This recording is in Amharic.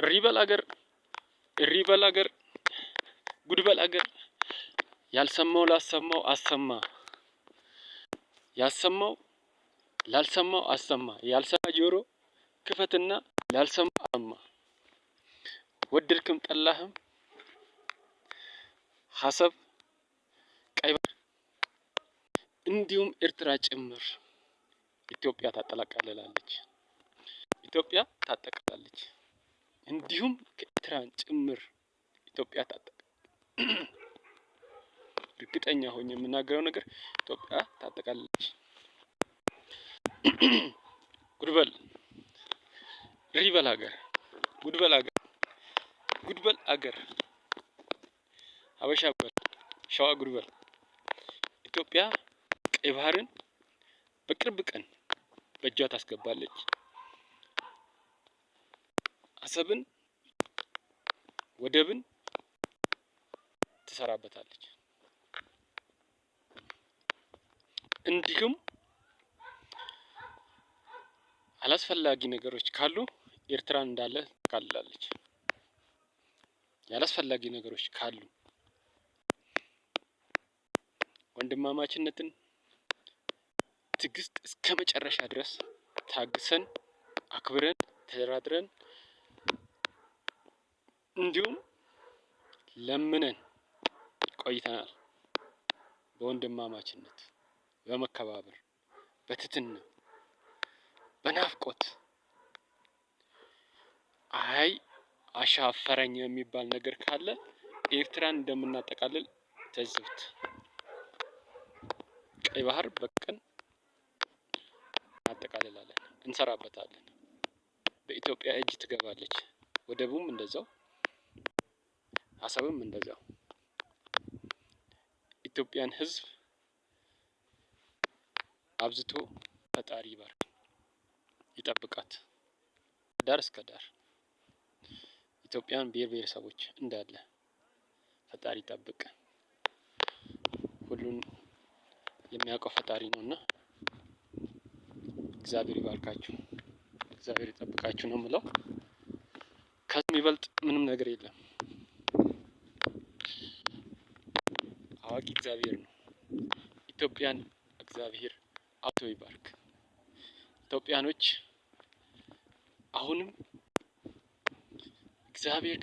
ሪበል አገር ሪበል አገር ጉድበል አገር ያልሰማው ላሰማው አሰማ ያሰማው ላልሰማው አሰማ ያልሰማ ጆሮ ክፈትና ላልሰማ አሰማ። ወደድክም ጠላህም ሀሳብ ቀይ ባህር እንዲሁም ኤርትራ ጭምር ኢትዮጵያ ታጠቃልላለች። ኢትዮጵያ ታጠቃልላለች። እንዲሁም ከኤርትራን ጭምር ኢትዮጵያ እርግጠኛ ሆኜ የምናገረው ነገር ኢትዮጵያ ታጠቃልላለች። ጉድበል ሪበል አገር ጉድበል አገር ሀበሻ በል ሸዋ ጉድበል ኢትዮጵያ ቀይ ባህርን በቅርብ ቀን በእጇ ታስገባለች። አሰብን ወደብን ትሰራበታለች። እንዲሁም አላስፈላጊ ነገሮች ካሉ ኤርትራን እንዳለ ታካልላለች። ያላስፈላጊ ነገሮች ካሉ ወንድማማችነትን ትዕግስት እስከመጨረሻ ድረስ ታግሰን አክብረን ተደራድረን እንዲሁም ለምነን ቆይተናል። በወንድማማችነት በመከባበር በትህትና በናፍቆት አይ አሻፈረኝ የሚባል ነገር ካለ ኤርትራን እንደምናጠቃልል ተዝብት። ቀይ ባህር በቀን እናጠቃልላለን፣ እንሰራበታለን። በኢትዮጵያ እጅ ትገባለች። ወደቡም እንደዛው፣ አሰብም እንደዛው። ኢትዮጵያን ሕዝብ አብዝቶ ፈጣሪ ይባርክ፣ ይጠብቃት ዳር እስከ ዳር። ኢትዮጵያን ብሔር ብሔረሰቦች እንዳለ ፈጣሪ ይጠብቅ። ሁሉን የሚያውቀው ፈጣሪ ነውና እግዚአብሔር ይባርካችሁ፣ እግዚአብሔር ይጠብቃችሁ ነው የምለው። ከዚህ የሚበልጥ ምንም ነገር የለም። አዋቂ እግዚአብሔር ነው። ኢትዮጵያን እግዚአብሔር አብዝቶ ይባርክ። ኢትዮጵያኖች አሁንም እግዚአብሔር